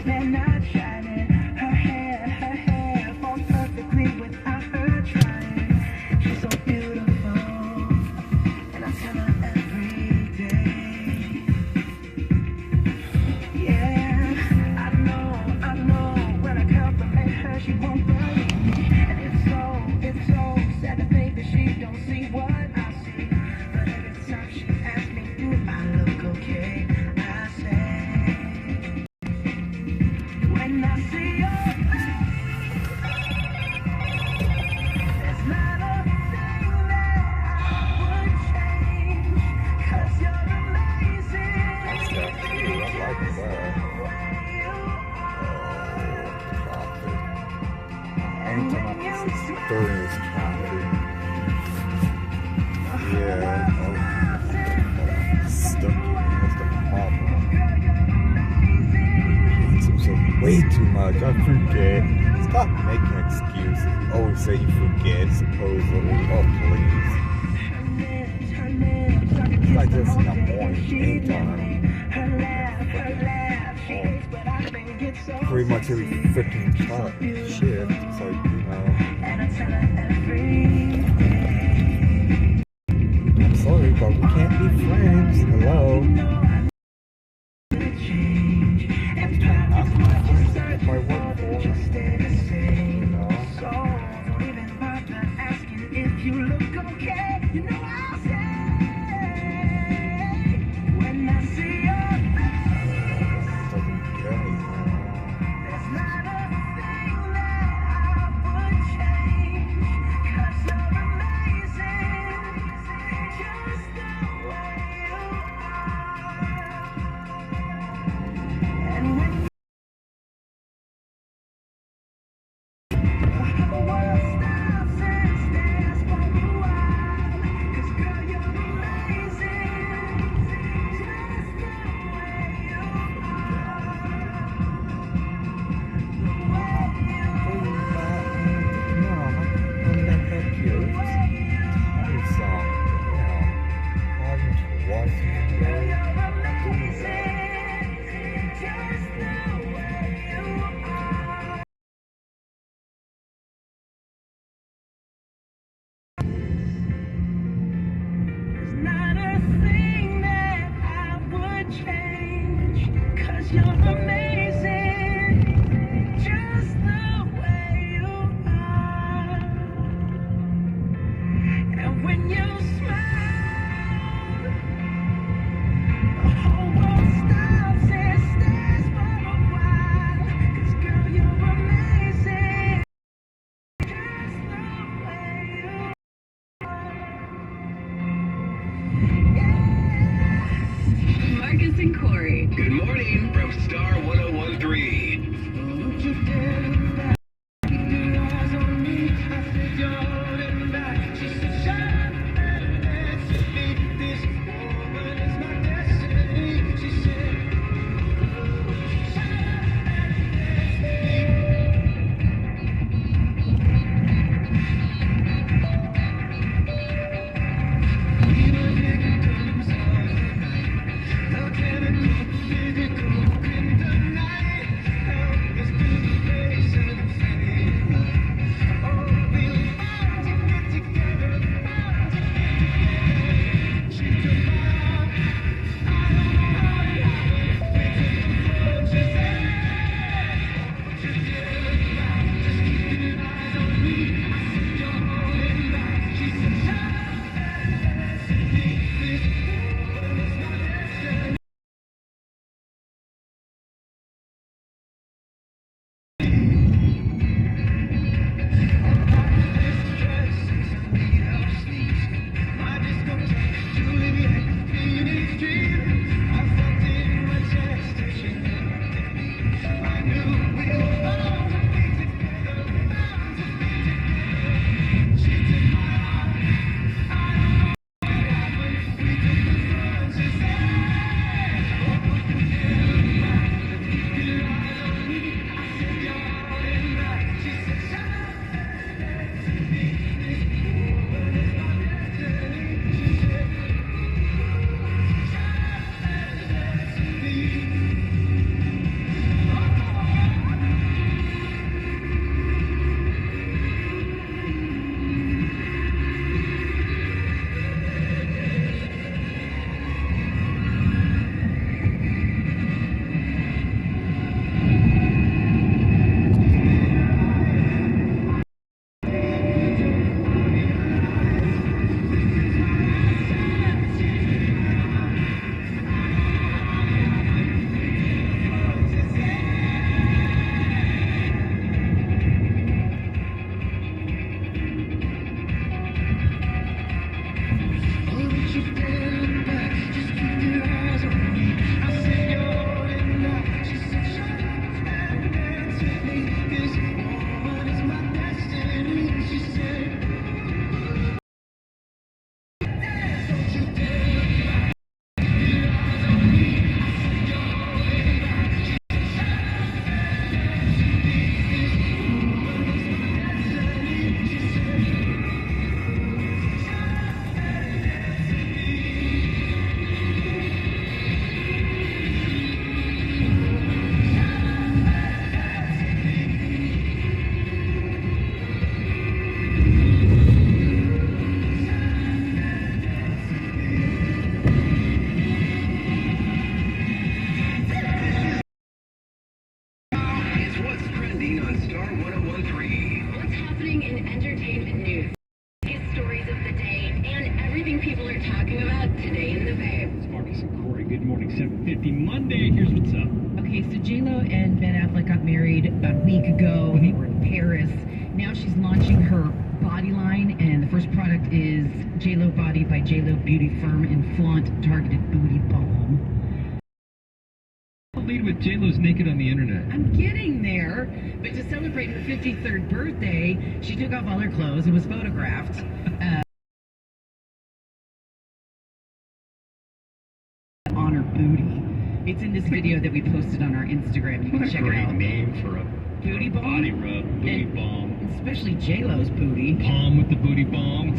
they're not shining. Her hair falls perfectly without her trying. She's so beautiful, and I tell her every day. Yeah, I know, when I compliment her, she won't believe me. And it's so sad to think that she don't see what I see. But every time she asks me, do I look okay? I say, when I see your face, there's not a thing that I would change. 'Cause you're amazing. That's definitely, I like that. Anytime I can see some stories comedy. Yeah, stuck in that's the problem. Way too much, I forget. Stop making excuses. You always say you forget, supposedly. Oh, please. It's like this in the morning, anytime. Pretty much every freaking shift. It's like, you know. I'm sorry, but we can't be friends. Hello. I'm trying not to be friends with my work for. You know. If you look okay, you know I'll say, when I see your face, doesn't get me. There's not a thing that I would change. 'Cause you're amazing, just the way you are. And when the whole world stops and stares for a while, 'cause girl, you're amazing, just the way you are. The way you are. No, I'm not that cute. Tired song. Yeah. Having to watch it. Girl, you're amazing, just the way you are. There's not a thing that I would change. 'Cause you're amazing, just the way you are. And when you smile, the whole world stops and stares for a while. 'Cause girl, you're amazing, just the way you are. Marcus and Corey. Good morning from Star 1013. Don't you dare look back. Keep your eyes on me. I said you're holding back. She said, shut up and dance with me. This woman is my destiny. She said, shut up and dance with me. We were victims of the night. The chemical, physical, kryptonite. Help us through the face and fade. Oh, we were bound to get together, bound to get together. She took my arm, I don't know how it happened. We took the floor, she said, what you did back, just keep your eyes on me. I said you're holding back. She said, shut up and dance with me. This woman is my destiny. 103. What's happening in entertainment news? These stories of the day and everything people are talking about today in the Bay. It's Marcus and Corey. Good morning, 7:50 Monday. Here's what's up. Okay, so J-Lo and Ben Affleck got married a week ago. They were in Paris. Now she's launching her body line, and the first product is J-Lo Body by J-Lo Beauty Firm and Flaunt Targeted Booty Balm. I'll lead with J-Lo's naked on the internet. I'm getting there, but to celebrate her 53rd birthday, she took off all her clothes and was photographed. On her booty. It's in this video that we posted on our Instagram. You can What a check it great out. name for a Booty balm? body rub, booty And- balm. Especially J-Lo's booty. Palm with the booty balm.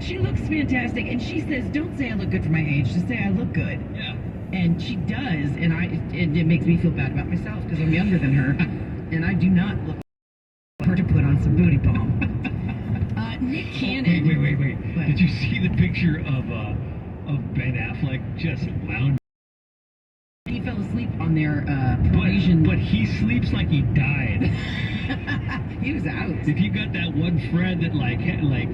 She looks fantastic, and she says, "Don't say I look good for my age. Just say I look good." Yeah. And she does, and it makes me feel bad about myself because I'm younger than her, and I do not look for her to put on some booty balm. Nick Cannon. Wait. What? Did you see the picture of Ben Affleck just lounging? He fell asleep on their Parisian. But he sleeps like he died. He was out. If you got that one friend that like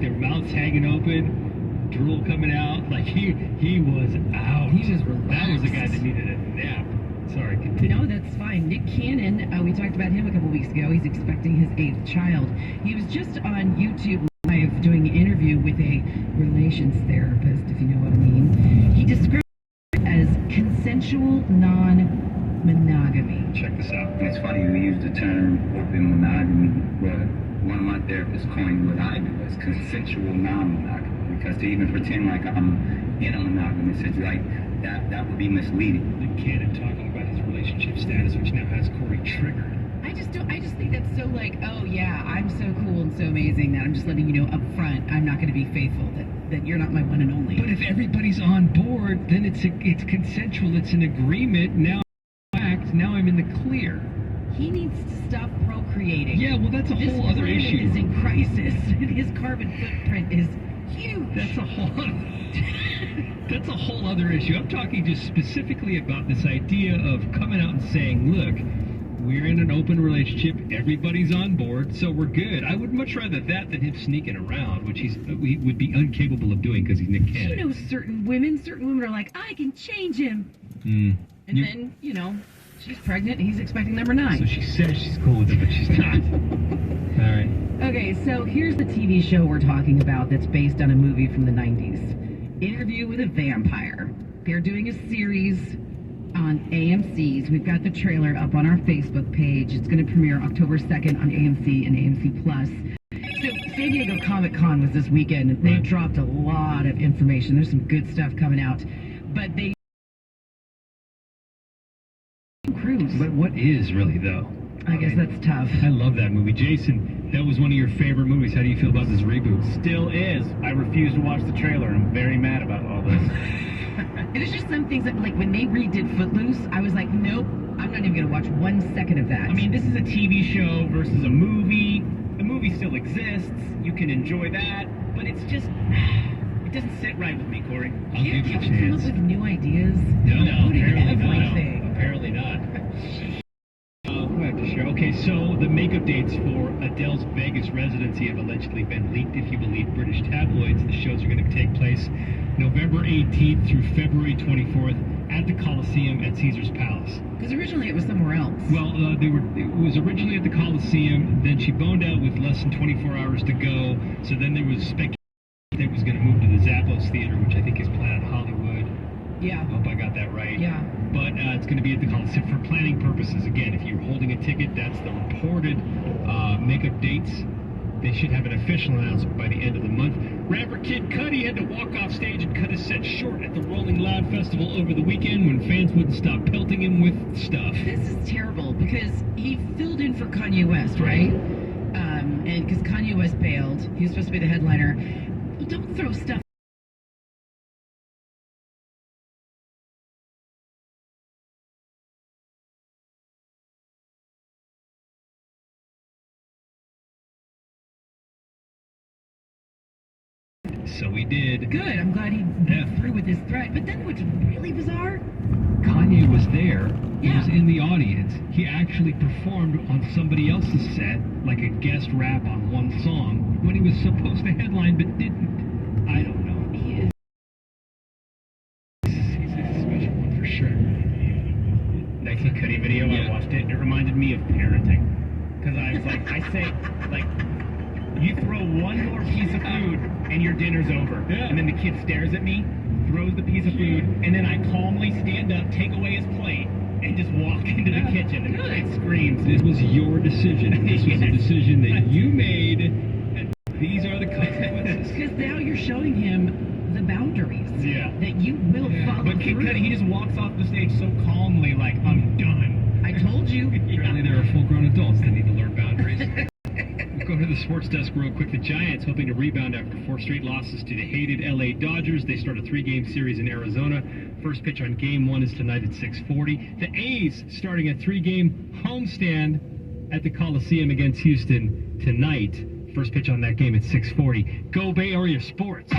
their mouth's hanging open, drool coming out, like he was out. He was That was a guy relaxed. that needed a nap. Sorry, continue. No, that's fine. Nick Cannon, we talked about him a couple weeks ago. He's expecting his 8th child. He was just on YouTube Live doing an interview with a relations therapist, if you know what I mean. He described it as consensual non-monogamy. Check this out. It's funny we use the term open monogamy, but one of my therapists coined what I do as consensual non-monogamy, because to even pretend like I'm in a monogamous situation, like that would be misleading. Nick Cannon talking about his relationship status, which now has Corey triggered. I just think that's so like, oh yeah, I'm so cool and so amazing that I'm just letting you know up front I'm not going to be faithful, that you're not my one and only. But if everybody's on board, then it's consensual. It's an agreement. Now I'm in the clear. He needs to stop procreating. Yeah, well, that's a This whole other planet issue. is in crisis. His carbon footprint is huge. That's a whole that's a whole other issue. I'm talking just specifically about this idea of coming out and saying, look, we're in an open relationship, everybody's on board, so we're good. I would much rather that than him sneaking around, which he would be incapable of doing because he's Nick You Cannon. know, certain women are like, I can change him. Mm. And then, she's pregnant and he's expecting number 9. So she says she's cool with it, but she's not. All right. Okay, so here's the TV show we're talking about that's based on a movie from the 90s. Interview with a Vampire. They're doing a series on AMC's. We've got the trailer up on our Facebook page. It's going to premiere October 2nd on AMC and AMC Plus. So San Diego Comic-Con was this weekend, and they Right. dropped a lot of information. There's some good stuff coming out. But they... Cruise. But what is really, though? I guess that's tough. I love that movie. Jason, that was one of your favorite movies. How do you feel about this reboot? Still is. I refuse to watch the trailer, and I'm very mad about all this. There's just some things that, like, when they redid Footloose, I was like, nope, I'm not even going to watch 1 second of that. I mean, this is a TV show versus a movie. The movie still exists. You can enjoy that, but it's just... It doesn't sit right with me, Corey. I'll give you a Can't you come up chance. with new ideas? No, Including apparently not. everything. Apparently not. Who I have to share? Okay, so the makeup dates for Adele's Vegas residency have allegedly been leaked. If you believe British tabloids, the shows are going to take place November 18th through February 24th at the Coliseum at Caesar's Palace. Because originally it was somewhere else. Well, it was originally at the Coliseum. Then she boned out with less than 24 hours to go. So then there was speculation that it was going to move to the Zappos Theater, which I think is planned in Hollywood. Yeah. I hope I got that right. Yeah. But it's going to be at the Coliseum for planning purposes. Again, if you're holding a ticket, that's the reported makeup dates. They should have an official announcement by the end of the month. Rapper Kid Cudi had to walk off stage and cut his set short at the Rolling Loud Festival over the weekend when fans wouldn't stop pelting him with stuff. This is terrible because he filled in for Kanye West, right? And because Kanye West bailed, he was supposed to be the headliner. Well, don't throw stuff. So he did. Good. I'm glad he Yeah. threw with his threat. But then what's really bizarre? Kanye was there. He Yeah. was in the audience. He actually performed on somebody else's set, like a guest rap on one song, when he was supposed to headline but didn't. I don't know. He is. He's a special one for sure. 19 Cuddy video, I watched it. It reminded me of parenting. Because I was like, you throw one more piece of food and your dinner's over. Yeah. And then the kid stares at me, throws the piece of food, and then I calmly stand up, take away his plate, and just walk into the kitchen and it screams. This was your decision. This was a decision that you made, and these are the consequences. Because now you're showing him the boundaries. Yeah. That you will follow But Kid through. Cudi, he just walks off the stage so calmly, like, I'm done. I told you. Apparently there are full-grown adults that need to learn boundaries. We'll go to the sports desk real quick. The Giants hoping to rebound after 4 straight losses to the hated LA Dodgers. They start a 3-game series in Arizona. First pitch on game 1 is tonight at 6:40. The A's starting a 3-game homestand at the Coliseum against Houston tonight. First pitch on that game at 6:40. Go Bay Area Sports.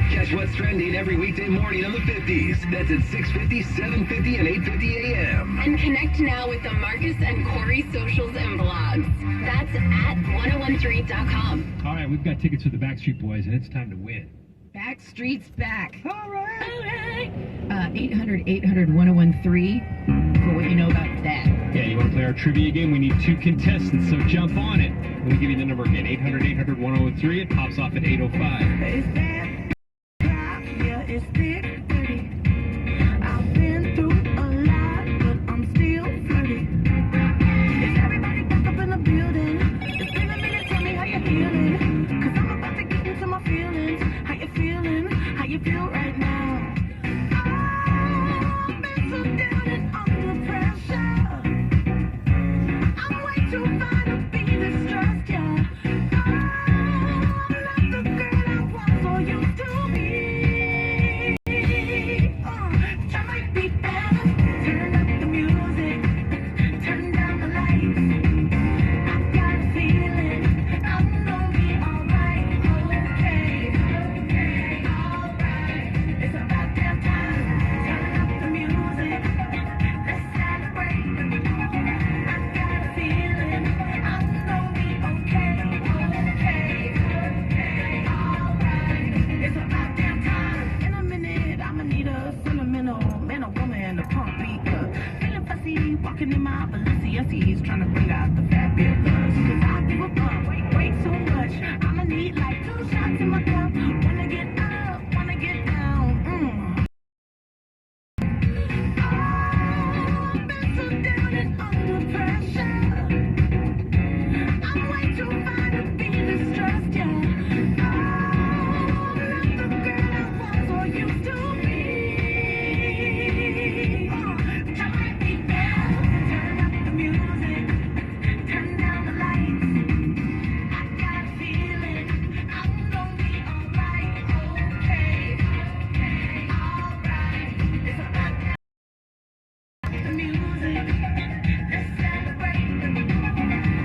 Catch what's trending every weekday morning on the 50s. That's at 6:50, 7:50, and 8:50 a.m. And connect now with the Marcus and Corey socials and blogs. That's at 1013.com. All right, we've got tickets for the Backstreet Boys, and it's time to win. Backstreet's back. All right. 800-800-1013 for what you know about that. Yeah, you want to play our trivia game? We need 2 contestants, so jump on it. We'll give you the number again, 800-800-1013. It pops off at 8:05. It's that clock, yeah, it's thick, pretty. I've been through a lot, but I'm still flirty. Is everybody back up in the building? It's been a minute, tell me how you feeling. Cause I'm about to get into my feelings. How you feeling? How you feel right now? I've been so down and under pressure. I'm way too fine to be distressed, yeah. I'm not the girl I was or used to be. Try might be better. Turn up the music. Turn down the lights. I've got a feeling I'm gonna be alright. Okay, alright. It's about damn time. Turn up the music. Let's celebrate. I've got a feeling I'm gonna be okay. Alright. It's about damn time. In a minute, I'ma need a sentimental man or woman to pump me up. Feeling fussy, walking in my Balenciennes, trying to bring out the fabulous. Cause I give a bump, way too much. I'ma need like 2 shots in my cup. Wanna get up, wanna get down. I've been so down and under pressure. I'm way too fine to be distressed, yeah. I'm not the girl I was or used to be. Try might be better. Turn up the music. Turn down the lights. I got a feeling I'm gonna be alright. Okay, alright. It's about the music. Let's celebrate.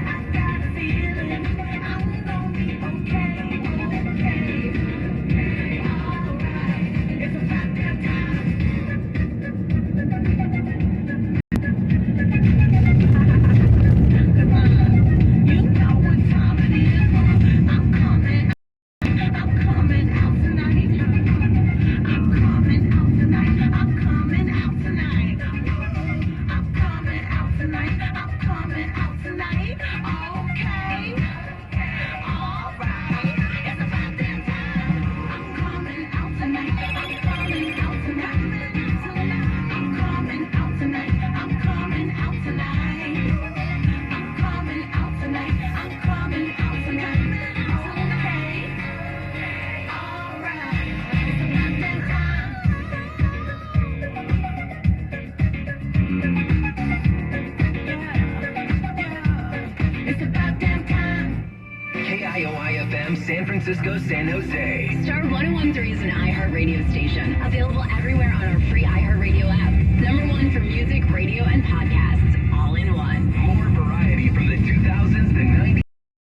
I got a feeling I'm gonna be okay. Alright. It's about damn time. You know what time it is. I'm coming out tonight. I'm coming out tonight. I'm coming out tonight. I'm coming out tonight. I'm coming out tonight. Okay. Alright. It's about damn time. I'm coming out tonight. I'm coming out tonight. I'm coming out tonight. I'm coming out tonight. I'm coming out tonight. I'm coming out tonight. Okay. Alright. It's about damn time. It's about damn time. KIOI-FM San Francisco, San Jose. Star 1013 is an iHeartRadio station, available everywhere on our free iHeartRadio app. #1 for music, radio, and podcasts, all in one. More variety from the 2000s, the 90s.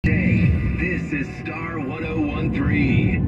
Day. This is Star 1013.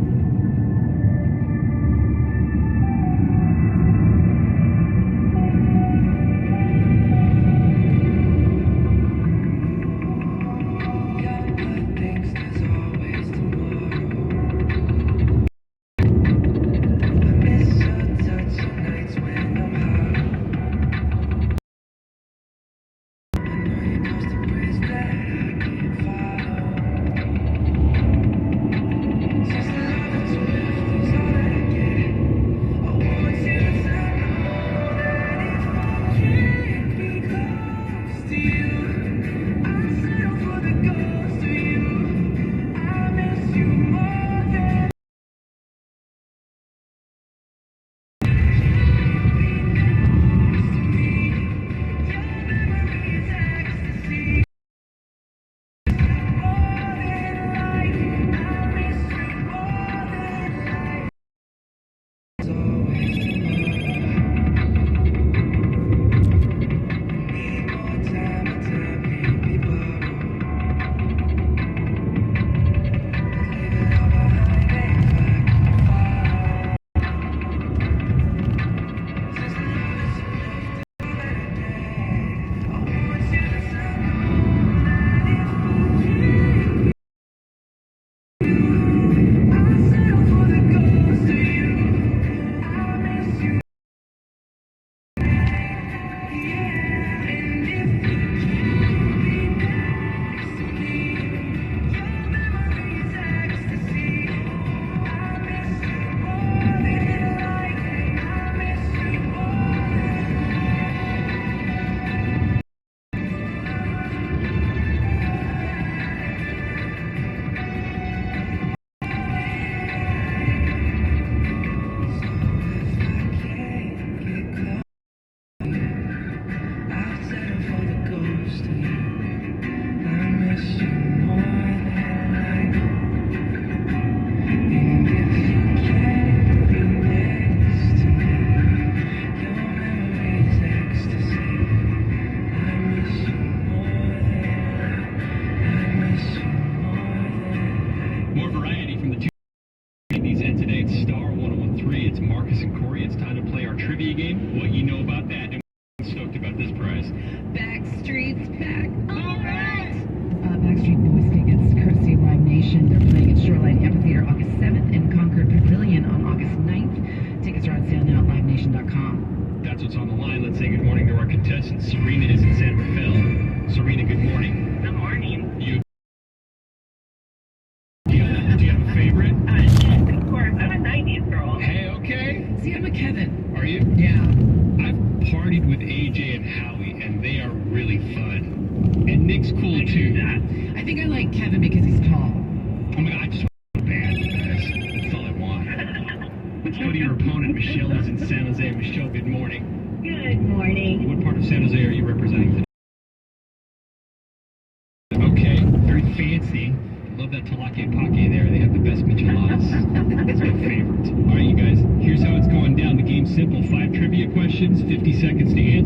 stoked about this prize. Backstreet's back. All right. Backstreet Boys tickets, courtesy of Live Nation. They're playing at Shoreline Amphitheater August 7th and Concord Pavilion on August 9th. Tickets are on sale now at livenation.com. That's what's on the line. Let's say good morning to our contestant. Serena is in San Rafael. Serena, good morning. Good morning. Do you have a favorite? Yes, of course. I'm a 90s girl. Hey, okay. See, I'm a Kevin. Are you? Yeah. I've partied with AJ and Howie, and they are really fun. And Nick's cool too. I think I like Kevin because he's tall. Oh my God, I just want a band, guys. That's all I want. Let's go to your opponent. Michelle is in San Jose. Michelle, good morning. Good morning. What part of San Jose are you representing today? Okay, very fancy. Love that talake pake there. They have the best micheladas. That's my favorite. All right, you guys, here's how it's going down. The game's simple. 5 trivia questions, 50 seconds to answer.